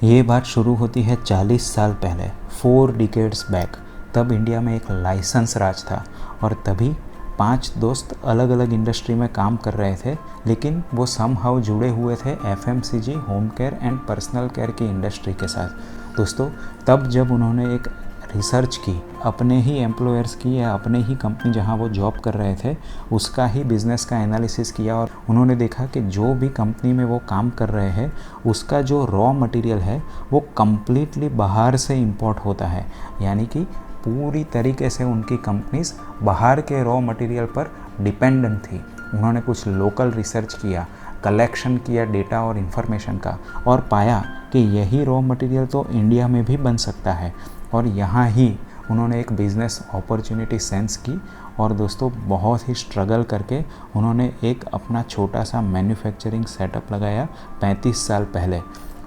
ये बात शुरू होती है 40 साल पहले, 4 डिकेड्स बैक। तब इंडिया में एक लाइसेंस राज था और तभी 5 दोस्त अलग अलग इंडस्ट्री में काम कर रहे थे, लेकिन वो समहाउ जुड़े हुए थे FMCG, home care and personal care की इंडस्ट्री के साथ। दोस्तों, तब जब उन्होंने एक रिसर्च की, अपने ही एम्प्लॉयर्स की या अपने ही कंपनी जहां वो जॉब कर रहे थे उसका ही बिज़नेस का एनालिसिस किया और उन्होंने देखा कि जो भी कंपनी में वो काम कर रहे हैं उसका जो रॉ मटेरियल है वो कम्प्लीटली बाहर से इंपोर्ट होता है। यानी कि पूरी तरीके से उनकी कंपनीज बाहर के रॉ मटेरियल पर डिपेंडेंट थी। उन्होंने कुछ लोकल रिसर्च किया, कलेक्शन किया डेटा और इन्फॉर्मेशन का, और पाया कि यही रॉ मटेरियल तो इंडिया में भी बन सकता है। और यहाँ ही उन्होंने एक बिज़नेस अपॉर्चुनिटी सेंस की और दोस्तों बहुत ही स्ट्रगल करके उन्होंने एक अपना छोटा सा मैन्युफैक्चरिंग सेटअप लगाया 35 साल पहले।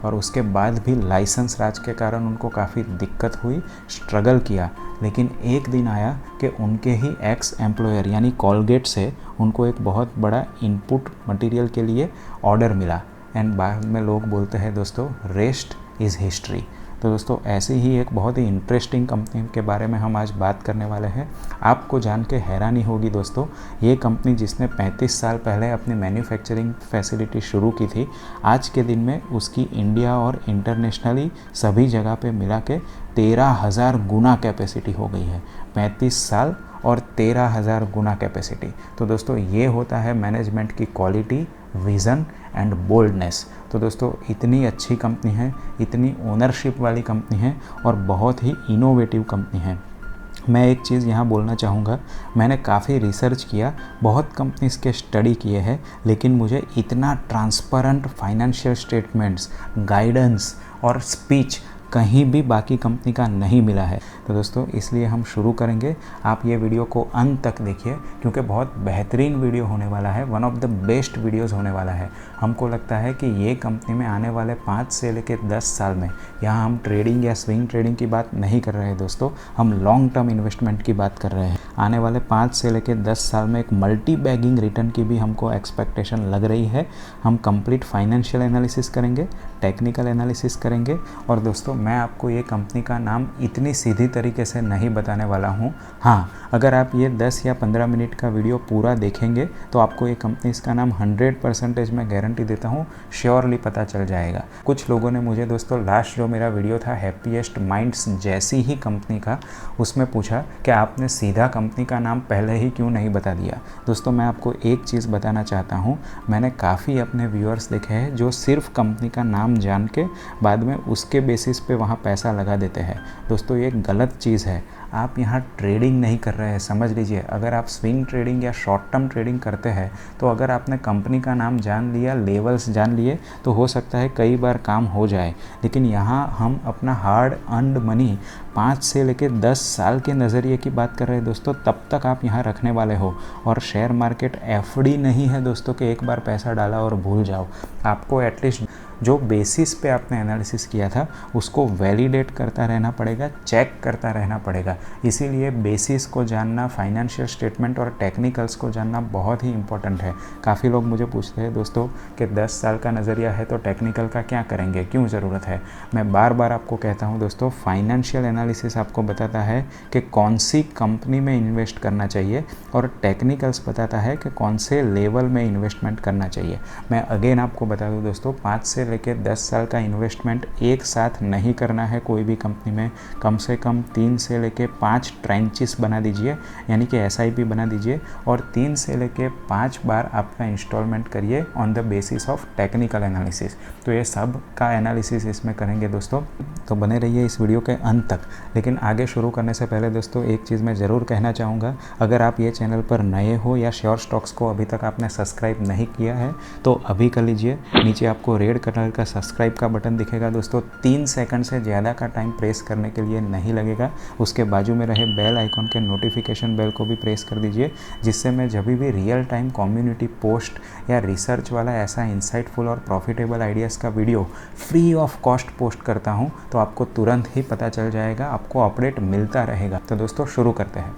और उसके बाद भी लाइसेंस राज के कारण उनको काफ़ी दिक्कत हुई, स्ट्रगल किया, लेकिन एक दिन आया कि उनके ही एक्स एम्प्लॉयर यानी कोलगेट से उनको एक बहुत बड़ा इनपुट मटेरियल के लिए ऑर्डर मिला। एंड बाद में लोग बोलते हैं दोस्तों, रेस्ट इज़ हिस्ट्री। तो दोस्तों, ऐसी ही एक बहुत ही इंटरेस्टिंग कंपनी के बारे में हम आज बात करने वाले हैं। आपको जान के हैरानी होगी दोस्तों, ये कंपनी जिसने 35 साल पहले अपनी मैन्युफैक्चरिंग फैसिलिटी शुरू की थी, आज के दिन में उसकी इंडिया और इंटरनेशनली सभी जगह पे मिला के 13,000 गुना कैपेसिटी हो गई है। 35 साल और 13,000 गुना कैपेसिटी। तो दोस्तों, ये होता है मैनेजमेंट की क्वालिटी, विज़न एंड बोल्डनेस। तो दोस्तों, इतनी अच्छी कंपनी है, इतनी ओनरशिप वाली कंपनी है और बहुत ही इनोवेटिव कंपनी है। मैं एक चीज़ यहाँ बोलना चाहूँगा, मैंने काफ़ी रिसर्च किया, बहुत कंपनीज़ के स्टडी किए हैं, लेकिन मुझे इतना ट्रांसपेरेंट फाइनेंशियल स्टेटमेंट्स, गाइडेंस और स्पीच कहीं भी बाकी कंपनी का नहीं मिला है। तो दोस्तों, इसलिए हम शुरू करेंगे। आप ये वीडियो को अंत तक देखिए क्योंकि बहुत बेहतरीन वीडियो होने वाला है, one of the best videos होने वाला है। हमको लगता है कि ये कंपनी में आने वाले 5 से लेकर 10 साल में, यहाँ हम ट्रेडिंग या स्विंग ट्रेडिंग की बात नहीं कर रहे हैं दोस्तों, हम लॉन्ग टर्म इन्वेस्टमेंट की बात कर रहे हैं। आने वाले 5 से लेकर 10 साल में एक मल्टी बैगिंग रिटर्न की भी हमको एक्सपेक्टेशन लग रही है। हम कंप्लीट फाइनेंशियल एनालिसिस करेंगे, टेक्निकल एनालिसिस करेंगे और दोस्तों, मैं आपको ये कंपनी का नाम इतनी सीधी तरीके से नहीं बताने वाला हूँ। हाँ, अगर आप ये 10 या 15 मिनट का वीडियो पूरा देखेंगे तो आपको ये कंपनी का नाम 100% मैं गारंटी देता हूँ श्योरली पता चल जाएगा। कुछ लोगों ने मुझे दोस्तों लास्ट जो मेरा वीडियो था हैप्पीएस्ट माइंड्स जैसी ही कंपनी का, उसमें पूछा कि आपने सीधा कंपनी का नाम पहले ही क्यों नहीं बता दिया। दोस्तों, मैं आपको एक चीज़ बताना चाहता हूँ, मैंने काफ़ी अपने व्यूअर्स देखे हैं जो सिर्फ कंपनी का नाम जान के बाद में उसके बेसिस पे वहाँ पैसा लगा देते हैं। दोस्तों, ये गलत चीज़ है। आप यहाँ ट्रेडिंग नहीं कर रहे हैं, समझ लीजिए। अगर आप स्विंग ट्रेडिंग या शॉर्ट टर्म ट्रेडिंग करते हैं तो अगर आपने कंपनी का नाम जान लिया, लेवल्स जान लिए, तो हो सकता है कई बार काम हो जाए। लेकिन यहाँ हम अपना हार्ड अर्न्ड मनी 5 से लेकर 10 साल के नज़रिए की बात कर रहे हैं दोस्तों, तब तक आप यहाँ रखने वाले हो। और शेयर मार्केट एफडी नहीं है दोस्तों कि एक बार पैसा डाला और भूल जाओ। आपको एटलीस्ट जो बेसिस पे आपने एनालिसिस किया था उसको वैलिडेट करता रहना पड़ेगा, चेक करता रहना पड़ेगा। इसीलिए बेसिस को जानना, फाइनेंशियल स्टेटमेंट और टेक्निकल्स को जानना बहुत ही इंपॉर्टेंट है। काफ़ी लोग मुझे पूछते हैं दोस्तों कि 10 साल का नज़रिया है तो टेक्निकल का क्या करेंगे, क्यों ज़रूरत है। मैं बार बार आपको कहता हूँ दोस्तों, फाइनेंशियल एनालिसिस आपको बताता है कि कौन सी कंपनी में इन्वेस्ट करना चाहिए और टेक्निकल्स बताता है कि कौन से लेवल में इन्वेस्टमेंट करना चाहिए। मैं अगेन आपको बता दूँ दोस्तों, 5 से लेकर 10 साल का इन्वेस्टमेंट एक साथ नहीं करना है कोई भी कंपनी में। कम से कम 3 से लेकर 5 ट्रेंचेस बना दीजिए, यानी कि SIP बना दीजिए और 3 से लेकर 5 बार आपका इंस्टॉलमेंट करिए on the basis of technical analysis. तो ये सब का एनालिसिस इसमें करेंगे दोस्तों, तो बने रहिए इस वीडियो के अंत तक। लेकिन आगे शुरू करने से पहले दोस्तों, एक चीज़ मैं ज़रूर कहना चाहूँगा, अगर आप ये चैनल पर नए हो या श्योर स्टॉक्स को अभी तक आपने सब्सक्राइब नहीं किया है तो अभी कर लीजिए। नीचे आपको रेड कलर का सब्सक्राइब का बटन दिखेगा दोस्तों, 3 सेकंड से ज़्यादा का टाइम प्रेस करने के लिए नहीं लगेगा। उसके बाजू में रहे बेल आइकॉन के नोटिफिकेशन बेल को भी प्रेस कर दीजिए, जिससे मैं जब भी रियल टाइम कम्युनिटी पोस्ट या रिसर्च वाला ऐसा इंसाइटफुल और प्रॉफिटेबल आइडियाज़ का video free of cost post करता हूँ तो आपको तुरंत ही पता चल जाएगा, आपको अपडेट मिलता रहेगा। तो दोस्तों, शुरू करते हैं।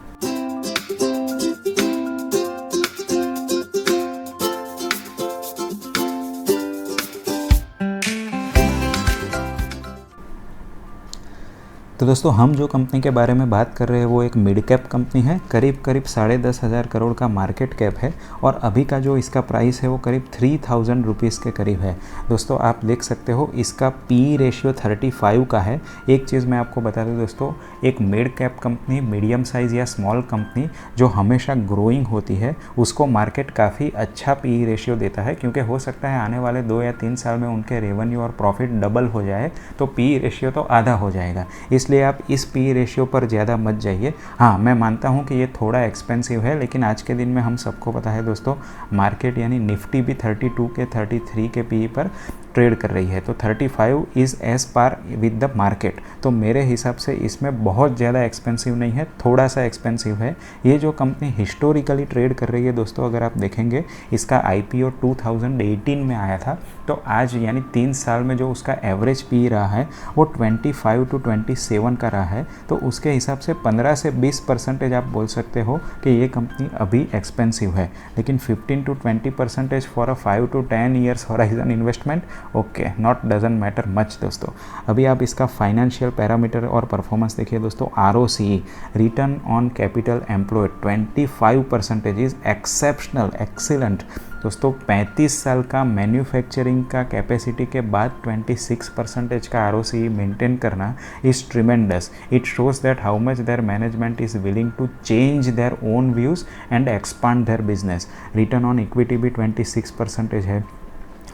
तो दोस्तों हम जो कंपनी के बारे में बात कर रहे हैं वो एक मिड कैप कंपनी है, करीब 10,500 करोड़ का मार्केट कैप है और अभी का जो इसका प्राइस है वो करीब 3,000 रुपीज़ के करीब है। दोस्तों आप देख सकते हो इसका पी रेशियो 35 का है। एक चीज़ मैं आपको बता दूं दोस्तों, एक mid cap company, medium size या स्मॉल कंपनी जो हमेशा ग्रोइंग होती है उसको मार्केट काफ़ी अच्छा पी रेशियो देता है, क्योंकि हो सकता है आने वाले 2 या 3 साल में उनके रेवेन्यू और प्रॉफिट डबल हो जाए तो पी रेशियो तो आधा हो जाएगा। इसलिए आप इस पी रेशियो पर ज़्यादा मत जाइए। हाँ, मैं मानता हूँ कि ये थोड़ा एक्सपेंसिव है, लेकिन आज के दिन में हम सबको पता है दोस्तों, मार्केट यानी निफ्टी भी 32 के 33 के पी पर ट्रेड कर रही है, तो 35 is as par with the market. तो मेरे हिसाब से इसमें बहुत ज़्यादा एक्सपेंसिव नहीं है, थोड़ा सा एक्सपेंसिव है। ये जो कंपनी हिस्टोरिकली ट्रेड कर रही है दोस्तों, अगर आप देखेंगे इसका IPO 2018 में आया था, तो आज यानी 3 साल में जो उसका एवरेज पी रहा है वो 25 to 27 का रहा है। तो उसके हिसाब से 15 से 20% आप बोल सकते हो कि ये कंपनी अभी एक्सपेंसिव है, लेकिन 15 to 20% for a 5 to 10 years horizon investment okay, not doesn't matter much दोस्तों। अभी आप इसका फाइनेंशियल पैरामीटर और परफॉर्मेंस देखिए दोस्तों। ROCE, return on capital employed 25% is exceptional, excellent दोस्तों। 35 साल का मैन्युफैक्चरिंग का कैपेसिटी के बाद 26% का ROCE मेंटेन करना is tremendous. It shows that how much their management is willing to change their own views and expand their business. Return on equity भी 26% है।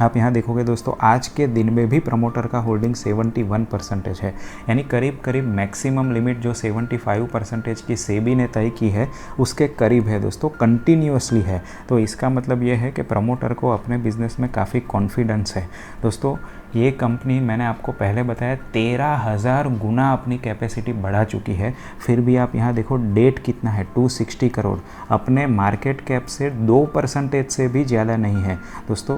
आप यहाँ देखोगे दोस्तों, आज के दिन में भी प्रमोटर का होल्डिंग 71% है, यानी करीब करीब मैक्सिमम लिमिट जो 75% की सेबी ने तय की है उसके करीब है दोस्तों, कंटिन्यूसली है। तो इसका मतलब ये है कि प्रमोटर को अपने बिजनेस में काफ़ी कॉन्फिडेंस है दोस्तों। ये कंपनी मैंने आपको पहले बताया 13,000 गुना अपनी कैपेसिटी बढ़ा चुकी है, फिर भी आप यहाँ देखो डेट कितना है, 260 करोड़, अपने मार्केट कैप से 2% से भी ज़्यादा नहीं है दोस्तों।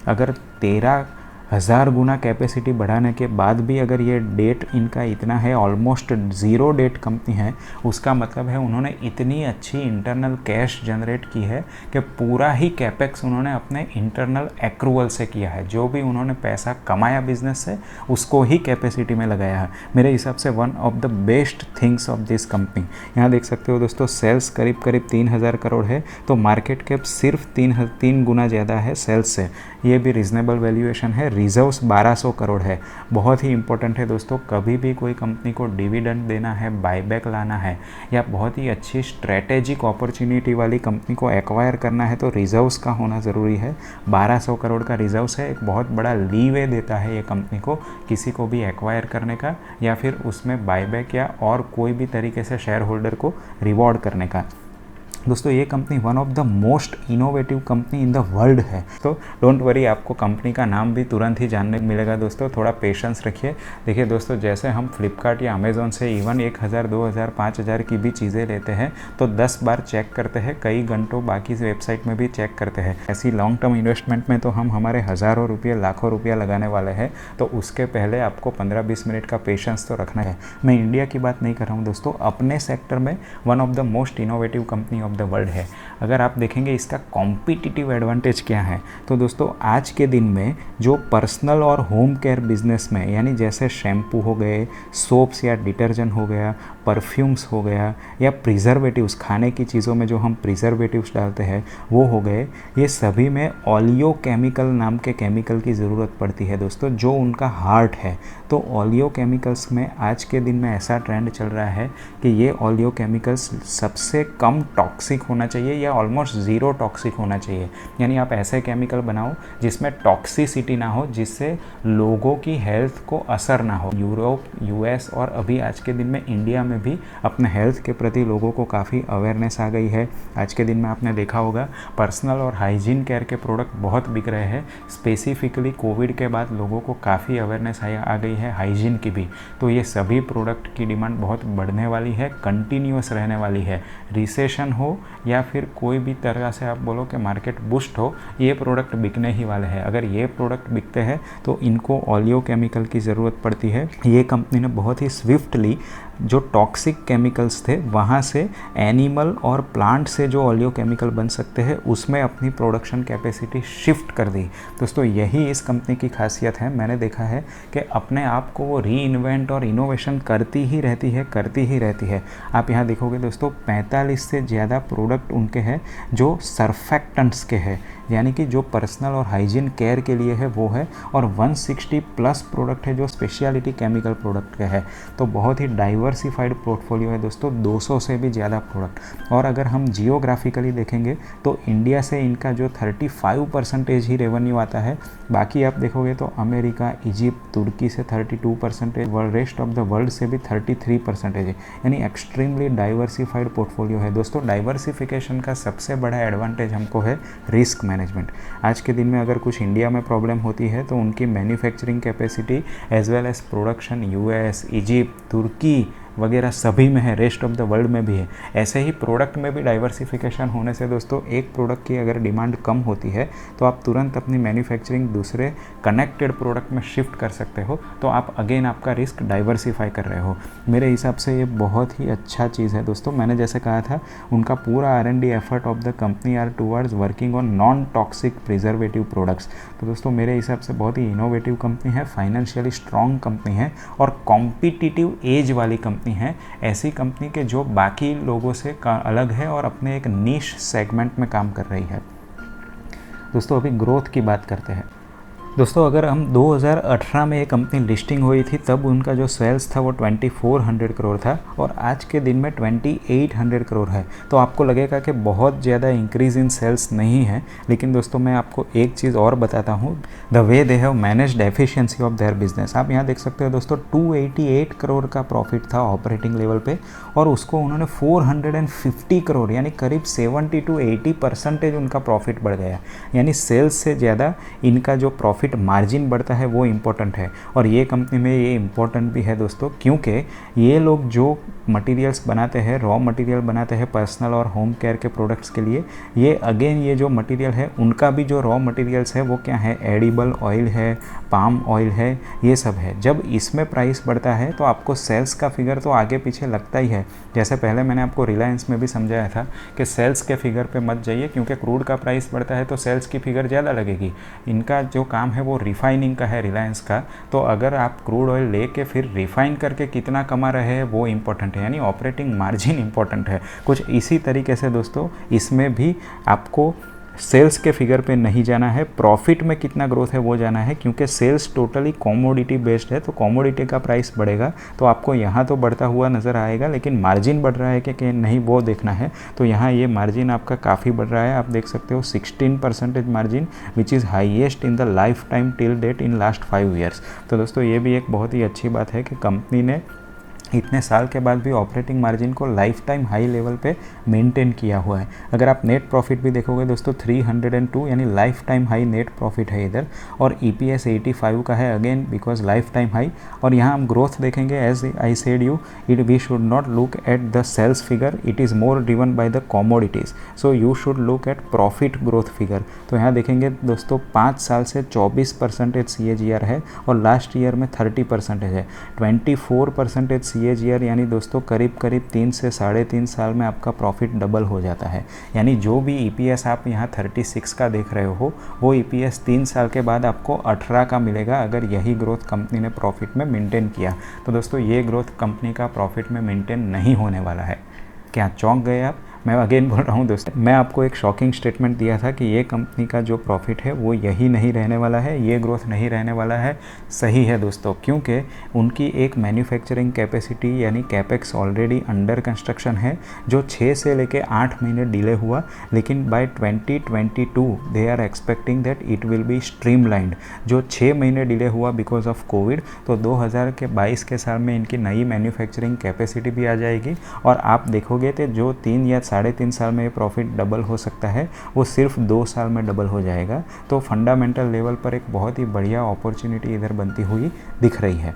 अगर 13,000 गुना कैपेसिटी बढ़ाने के बाद भी अगर ये डेट इनका इतना है, ऑलमोस्ट 0 डेट कंपनी है, उसका मतलब है उन्होंने इतनी अच्छी इंटरनल कैश जनरेट की है कि पूरा ही कैपेक्स उन्होंने अपने इंटरनल एक्रूवल से किया है। जो भी उन्होंने पैसा कमाया बिजनेस से उसको ही कैपेसिटी में लगाया है। मेरे हिसाब से one of the best things of this company. यहाँ देख सकते हो दोस्तों, सेल्स करीब करीब 3,000 करोड़ है, तो मार्केट कैप सिर्फ 3 गुना ज़्यादा है सेल्स से। ये भी रीजनेबल वैल्यूएशन है। रिजर्व्स 1200 करोड़ है। बहुत ही इंपॉर्टेंट है दोस्तों, कभी भी कोई कंपनी को डिविडेंड देना है, बायबैक लाना है या बहुत ही अच्छी स्ट्रैटेजिक अपॉर्चुनिटी वाली कंपनी को एक्वायर करना है तो रिजर्व्स का होना ज़रूरी है। 1200 करोड़ का रिजर्व्स है, एक बहुत बड़ा लीवे देता है ये कंपनी को किसी को भी एक्वायर करने का या फिर उसमें बायबैक या और कोई भी तरीके से शेयर होल्डर को रिवॉर्ड करने का। दोस्तों ये company one of the most innovative company in the world है। तो डोंट वरी, आपको कंपनी का नाम भी तुरंत ही जानने को मिलेगा दोस्तों, थोड़ा पेशेंस रखिए। देखिए दोस्तों, जैसे हम फ्लिपकार्ट या अमेज़ॉन से इवन 1,000, 2,000, 5,000 की भी चीज़ें लेते हैं तो 10 बार चेक करते हैं, कई घंटों बाकी वेबसाइट में भी चेक करते हैं। ऐसी लॉन्ग टर्म इन्वेस्टमेंट में तो हम हमारे हज़ारों रुपये, लाखों रुपया लगाने वाले हैं, तो उसके पहले आपको 15-20 मिनट का पेशेंस तो रखना है। मैं इंडिया की बात नहीं कर रहा हूँ दोस्तों, अपने सेक्टर में one of the most innovative company of the world है। अगर आप देखेंगे इसका कॉम्पिटिटिव एडवांटेज क्या है, तो दोस्तों आज के दिन में जो पर्सनल और होम केयर बिजनेस में, यानी जैसे शैम्पू हो गए, सोप्स या डिटर्जेंट हो गया, परफ्यूम्स हो गया या प्रिजर्वेटिव्स, खाने की चीज़ों में जो हम प्रिजर्वेटिव्स डालते हैं वो हो गए, ये सभी में ऑलियो केमिकल नाम के केमिकल की ज़रूरत पड़ती है दोस्तों, जो उनका हार्ट है। तो ऑलियो केमिकल्स में आज के दिन में ऐसा ट्रेंड चल रहा है कि ये ऑलियो केमिकल्स सबसे कम टॉक्सिक होना चाहिए या ऑलमोस्ट ज़ीरो टॉक्सिक होना चाहिए। यानी आप ऐसे केमिकल बनाओ जिसमें टॉक्सिसिटी ना हो, जिससे लोगों की हेल्थ को असर ना हो। यूरोप, US और अभी आज के दिन में इंडिया में भी अपने हेल्थ के प्रति लोगों को काफ़ी अवेयरनेस आ गई है। आज के दिन में आपने देखा होगा पर्सनल और हाइजीन केयर के प्रोडक्ट बहुत बिक रहे हैं। स्पेसिफिकली कोविड के बाद लोगों को काफ़ी अवेयरनेस आ गई है हाइजीन की भी। तो ये सभी प्रोडक्ट की डिमांड बहुत बढ़ने वाली है, कंटिन्यूस रहने वाली है। रिसेशन हो या फिर कोई भी तरह से आप बोलो कि मार्केट बूस्ट हो, ये प्रोडक्ट बिकने ही वाले हैं। अगर ये प्रोडक्ट बिकते हैं तो इनको ऑलियो केमिकल की ज़रूरत पड़ती है। ये कंपनी ने बहुत ही स्विफ्टली जो टॉक्सिक केमिकल्स थे वहाँ से एनिमल और प्लांट से जो ऑलियो केमिकल बन सकते हैं उसमें अपनी प्रोडक्शन कैपेसिटी शिफ्ट कर दी। दोस्तों यही इस कंपनी की खासियत है। मैंने देखा है कि अपने आप को वो री इन्वेंट और इनोवेशन करती ही रहती है। आप यहाँ देखोगे दोस्तों 45 से ज़्यादा प्रोडक्ट उनके हैं जो सर्फेक्टेंट्स के हैं, यानी कि जो पर्सनल और हाइजीन केयर के लिए है वो है, और 160 प्लस प्रोडक्ट है जो स्पेशलिटी केमिकल प्रोडक्ट के है। तो बहुत ही डाइवर्सिफाइड पोर्टफोलियो है दोस्तों, 200 से भी ज़्यादा प्रोडक्ट। और अगर हम जियोग्राफिकली देखेंगे तो इंडिया से इनका जो 35% ही रेवेन्यू आता है। बाकी आप देखोगे तो अमेरिका, इजिप्ट, तुर्की से 32%, रेस्ट ऑफ द वर्ल्ड से भी 33% है, यानी एक्सट्रीमली डाइवर्सिफाइड पोर्टफोलियो है दोस्तों। डाइवर्सिफिकेशन का सबसे बड़ा एडवांटेज हमको है रिस्क मैनेजमेंट। आज के दिन में अगर कुछ इंडिया में प्रॉब्लम होती है तो उनकी manufacturing capacity as well as production US, Egypt, तुर्की वगैरह सभी में है, रेस्ट ऑफ द वर्ल्ड में भी है। ऐसे ही प्रोडक्ट में भी डाइवर्सिफिकेशन होने से दोस्तों एक प्रोडक्ट की अगर डिमांड कम होती है तो आप तुरंत अपनी मैन्युफैक्चरिंग दूसरे कनेक्टेड प्रोडक्ट में शिफ्ट कर सकते हो, तो आप अगेन आपका रिस्क डाइवर्सिफाई कर रहे हो। मेरे हिसाब से ये बहुत ही अच्छा चीज़ है दोस्तों। मैंने जैसे कहा था उनका पूरा R&D effort of the company are towards working on non toxic preservative products. तो दोस्तों मेरे हिसाब से बहुत ही इनोवेटिव कंपनी है, फाइनेंशियली स्ट्रॉन्ग कंपनी है और कॉम्पिटिटिव एज वाली कंपनी है। ऐसी कंपनी के जो बाकी लोगों से अलग है और अपने एक नीश सेगमेंट में काम कर रही है। दोस्तों अभी ग्रोथ की बात करते हैं। दोस्तों अगर हम 2018 में ये कंपनी लिस्टिंग हुई थी तब उनका जो सेल्स था वो 2400 करोड़ था और आज के दिन में 2800 करोड़ है। तो आपको लगेगा कि बहुत ज़्यादा इंक्रीज़ इन सेल्स नहीं है, लेकिन दोस्तों मैं आपको एक चीज़ और बताता हूँ, the way they have managed efficiency of their business. आप यहाँ देख सकते हो दोस्तों 288 करोड़ का प्रॉफिट था ऑपरेटिंग लेवल पे और उसको उन्होंने 450 करोड़ यानी करीब 70 to 80% उनका प्रॉफिट बढ़ गया। यानी सेल्स से ज़्यादा इनका जो प्रॉफिट मार्जिन बढ़ता है वो इम्पोर्टेंट है। और ये कंपनी में ये इम्पोर्टेंट भी है दोस्तों, क्योंकि ये लोग जो मटेरियल्स बनाते हैं, रॉ मटेरियल बनाते हैं पर्सनल और होम केयर के प्रोडक्ट्स के लिए, ये अगेन ये जो मटेरियल है उनका भी जो रॉ मटेरियल्स है वो क्या है, एडिबल ऑयल है, पाम ऑयल है, ये सब है। जब इसमें प्राइस बढ़ता है तो आपको सेल्स का फिगर तो आगे पीछे लगता ही है। जैसे पहले मैंने आपको रिलायंस में भी समझाया था कि सेल्स के फिगर पे मत जाइए, क्योंकि क्रूड का प्राइस बढ़ता है तो सेल्स की फिगर ज़्यादा लगेगी। इनका जो काम है वो रिफाइनिंग का है रिलायंस का, तो अगर आप क्रूड ऑयल लेके फिर रिफाइन करके कितना कमा रहे हैं वो इम्पोर्टेंट है, यानी ऑपरेटिंग मार्जिन इम्पोर्टेंट है। कुछ इसी तरीके से दोस्तों इसमें भी आपको सेल्स के फिगर पे नहीं जाना है, प्रॉफिट में कितना ग्रोथ है वो जाना है, क्योंकि सेल्स टोटली कॉमोडिटी बेस्ड है। तो कॉमोडिटी का प्राइस बढ़ेगा तो आपको यहाँ तो बढ़ता हुआ नज़र आएगा, लेकिन मार्जिन बढ़ रहा है कि नहीं वो देखना है। तो यहाँ ये मार्जिन आपका काफ़ी बढ़ रहा है, आप देख सकते हो 16% margin, which is highest in the life time till date in last 5 years. तो दोस्तों ये भी एक बहुत ही अच्छी बात है कि कंपनी ने इतने साल के बाद भी ऑपरेटिंग मार्जिन को लाइफ टाइम हाई लेवल पे मेंटेन किया हुआ है। अगर आप नेट प्रॉफिट भी देखोगे दोस्तों 302 यानी life time high net profit है इधर, और EPS 85 का है again because life time high. और यहाँ हम ग्रोथ देखेंगे, as I said you it we should not look at the sales figure, it is more driven by the commodities, so you should look at profit growth figure. तो यहाँ देखेंगे दोस्तों 5 साल से 24% CAGR है और लास्ट ईयर में 30% है, 24% CAGR यानी दोस्तों करीब 3 से 3.5 साल में आपका प्रॉफिट डबल हो जाता है। यानी जो भी EPS आप यहाँ 36 का देख रहे हो वो EPS 3 साल के बाद आपको 18 का मिलेगा, अगर यही ग्रोथ कंपनी ने प्रॉफिट में मेंटेन किया। तो दोस्तों ये ग्रोथ कंपनी का प्रॉफिट में मेंटेन नहीं होने वाला है। क्या चौंक गए आप? मैं अगेन बोल रहा हूँ दोस्तों, मैं आपको एक शॉकिंग स्टेटमेंट दिया था कि ये कंपनी का जो प्रॉफिट है वो यही नहीं रहने वाला है, ये ग्रोथ नहीं रहने वाला है। सही है दोस्तों, क्योंकि उनकी एक मैन्युफैक्चरिंग कैपेसिटी यानी कैपेक्स ऑलरेडी अंडर कंस्ट्रक्शन है, जो 6 से लेके 8 महीने डिले हुआ, लेकिन by 2022 they are expecting that it will be streamlined. जो 6 महीने डिले हुआ बिकॉज ऑफ कोविड, तो 2022 के साल में इनकी नई मैन्युफैक्चरिंग कैपेसिटी भी आ जाएगी और आप देखोगे तो जो 3 या 3.5 साल में ये प्रॉफिट डबल हो सकता है वो सिर्फ 2 साल में डबल हो जाएगा। तो फंडामेंटल लेवल पर एक बहुत ही बढ़िया अपॉर्चुनिटी इधर बनती हुई दिख रही है।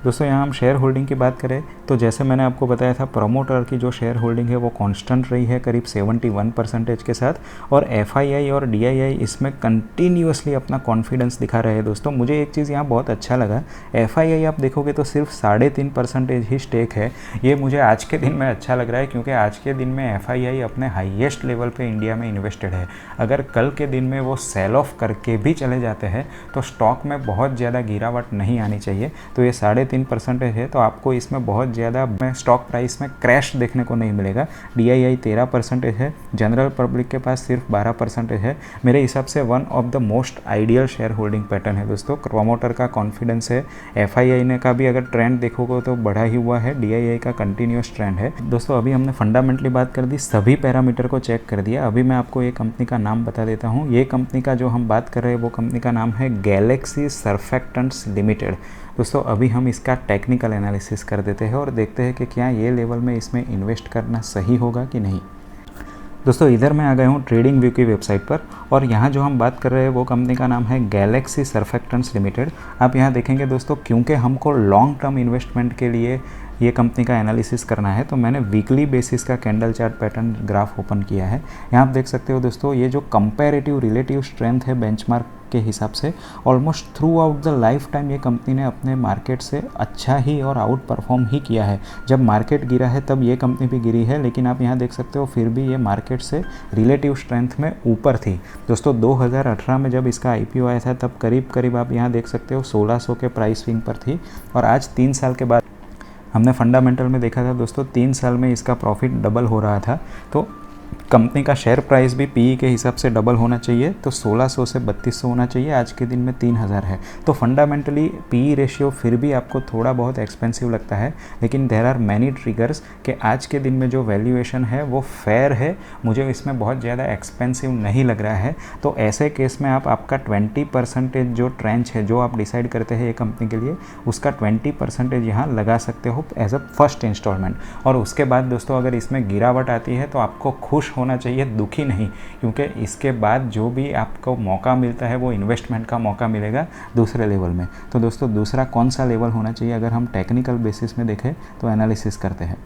दोस्तों यहाँ हम शेयर होल्डिंग की बात करें तो जैसे मैंने आपको बताया था, प्रमोटर की जो शेयर होल्डिंग है वो कांस्टेंट रही है करीब 71% के साथ, और FII और DII इसमें कंटिन्यूसली अपना कॉन्फिडेंस दिखा रहे हैं दोस्तों। मुझे एक चीज़ यहाँ बहुत अच्छा लगा, FII आप देखोगे तो सिर्फ 3.5% ही स्टेक है। ये मुझे आज के दिन में अच्छा लग रहा है, क्योंकि आज के दिन में FII अपने हाईएस्ट लेवल पे इंडिया में इन्वेस्टेड है। अगर कल के दिन में वो सेल ऑफ करके भी चले जाते हैं तो स्टॉक में बहुत ज़्यादा गिरावट नहीं आनी चाहिए। तो ये 3.5% है, तो आपको इसमें बहुत ज़्यादा स्टॉक प्राइस में क्रैश देखने को नहीं मिलेगा। DII 13% है, जनरल पब्लिक के पास सिर्फ 12% है। मेरे हिसाब से one of the most ideal share holding pattern है दोस्तों। प्रमोटर का कॉन्फिडेंस है, FII ने का भी अगर ट्रेंड देखोगे तो बढ़ा ही हुआ है, DII का कंटिन्यूस ट्रेंड है दोस्तों। अभी हमने फंडामेंटली बात कर दी, सभी पैरामीटर को चेक कर दिया। अभी मैं आपको ये कंपनी का नाम बता देता हूँ। ये कंपनी का जो हम बात कर रहे हैं वो कंपनी का नाम है गैलेक्सी सर्फेक्टेंट्स लिमिटेड। दोस्तों अभी हम इसका टेक्निकल एनालिसिस कर देते हैं और देखते हैं कि क्या ये लेवल में इसमें इन्वेस्ट करना सही होगा कि नहीं। दोस्तों इधर मैं आ गया हूँ ट्रेडिंग व्यू की वेबसाइट पर, और यहाँ जो हम बात कर रहे हैं वो कंपनी का नाम है गैलेक्सी सर्फेक्टेंट्स लिमिटेड। आप यहाँ देखेंगे दोस्तों, क्योंकि हमको लॉन्ग टर्म इन्वेस्टमेंट के लिए ये कंपनी का एनालिसिस करना है, तो मैंने वीकली बेसिस का candle chart pattern graph open किया है। यहाँ आप देख सकते हो दोस्तों, ये जो कंपैरेटिव रिलेटिव स्ट्रेंथ है बेंचमार्क के हिसाब से, almost through out the life time ये कंपनी ने अपने मार्केट से अच्छा ही और आउट परफॉर्म ही किया है। जब मार्केट गिरा है तब ये कंपनी भी गिरी है, लेकिन आप यहाँ देख सकते हो फिर भी ये मार्केट से रिलेटिव स्ट्रेंथ में ऊपर थी दोस्तों। 2018 में जब इसका IPO आया था तब करीब करीब आप यहाँ देख सकते हो 1600 के प्राइस स्विंग पर थी, और आज 3 साल के बाद हमने फंडामेंटल में देखा था दोस्तों, 3 साल में इसका प्रॉफिट डबल हो रहा था। तो कंपनी का शेयर प्राइस भी PE के हिसाब से डबल होना चाहिए, तो 1600 से 3200 होना चाहिए। आज के दिन में 3000 है, तो फंडामेंटली PE रेशियो फिर भी आपको थोड़ा बहुत एक्सपेंसिव लगता है, लेकिन देयर आर मैनी ट्रिगर्स कि आज के दिन में जो वैल्यूएशन है वो फेयर है, मुझे इसमें बहुत ज़्यादा एक्सपेंसिव नहीं लग रहा है। तो ऐसे केस में आप आपका 20% जो ट्रेंच है जो आप डिसाइड करते हैं ये कंपनी के लिए, उसका 20% यहाँ लगा सकते हो एज अ फर्स्ट इंस्टॉलमेंट। और उसके बाद दोस्तों अगर इसमें गिरावट आती है तो आपको खुश होना चाहिए, दुखी नहीं, क्योंकि इसके बाद जो भी आपको मौका मिलता है वो इन्वेस्टमेंट का मौका मिलेगा दूसरे लेवल में। तो दोस्तों दूसरा कौन सा लेवल होना चाहिए अगर हम टेक्निकल बेसिस में देखें तो एनालिसिस करते हैं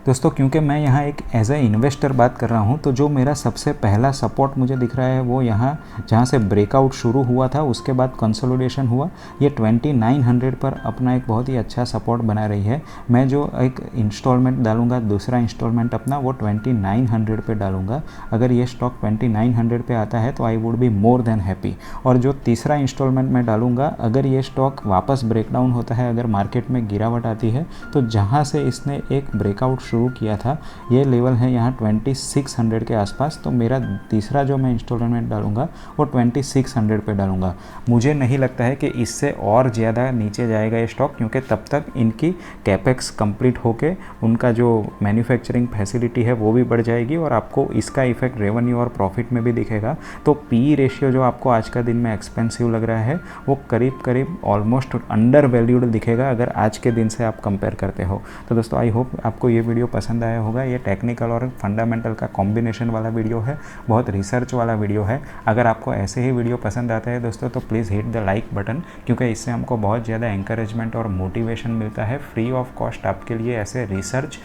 दोस्तों, क्योंकि मैं यहाँ एक एज ए इन्वेस्टर बात कर रहा हूँ, तो जो मेरा सबसे पहला सपोर्ट मुझे दिख रहा है वो यहाँ जहाँ से ब्रेकआउट शुरू हुआ था उसके बाद कंसोलिडेशन हुआ, ये 2900 पर अपना एक बहुत ही अच्छा सपोर्ट बना रही है। मैं जो एक इंस्टॉलमेंट डालूंगा, दूसरा इंस्टॉलमेंट अपना वो 2900 पे डालूंगा। अगर ये स्टॉक 2900 पे आता है तो I would be more than happy. और जो तीसरा इंस्टॉलमेंट मैं डालूंगा, अगर ये स्टॉक वापस ब्रेकडाउन होता है, अगर मार्केट में गिरावट आती है, तो जहाँ से इसने एक ब्रेकआउट शुरू किया था ये लेवल है यहाँ 2600 के आसपास, तो मेरा तीसरा जो मैं इंस्टॉलमेंट डालूंगा वो 2600 पे डालूंगा। मुझे नहीं लगता है कि इससे और ज़्यादा नीचे जाएगा ये स्टॉक, क्योंकि तब तक इनकी कैपेक्स कंप्लीट होके उनका जो मैन्युफैक्चरिंग फैसिलिटी है वो भी बढ़ जाएगी और आपको इसका इफेक्ट रेवेन्यू और प्रॉफिट में भी दिखेगा। तो PE रेशियो जो आपको आज का दिन में एक्सपेंसिव लग रहा है वो करीब करीब ऑलमोस्ट अंडर वैल्यूड दिखेगा अगर आज के दिन से आप कंपेयर करते हो। तो दोस्तों आई होप आपको ये वीडियो पसंद आया होगा। ये टेक्निकल और फंडामेंटल का कॉम्बिनेशन वाला वीडियो है, बहुत रिसर्च वाला वीडियो है। अगर आपको ऐसे ही वीडियो पसंद आता है दोस्तों तो please hit the like button, क्योंकि इससे हमको बहुत ज़्यादा एंकरेजमेंट और मोटिवेशन मिलता है फ्री ऑफ कॉस्ट आपके लिए ऐसे रिसर्च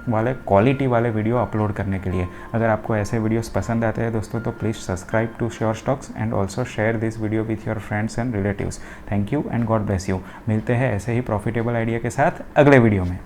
वाले क्वालिटी वाले वीडियो अपलोड करने के लिए। अगर आपको ऐसे वीडियोस पसंद आते हैं दोस्तों तो please subscribe to sure stocks and also share this video with your friends and relatives. Thank you and God bless you. मिलते हैं ऐसे ही प्रॉफिटेबल आइडिया के साथ अगले वीडियो में।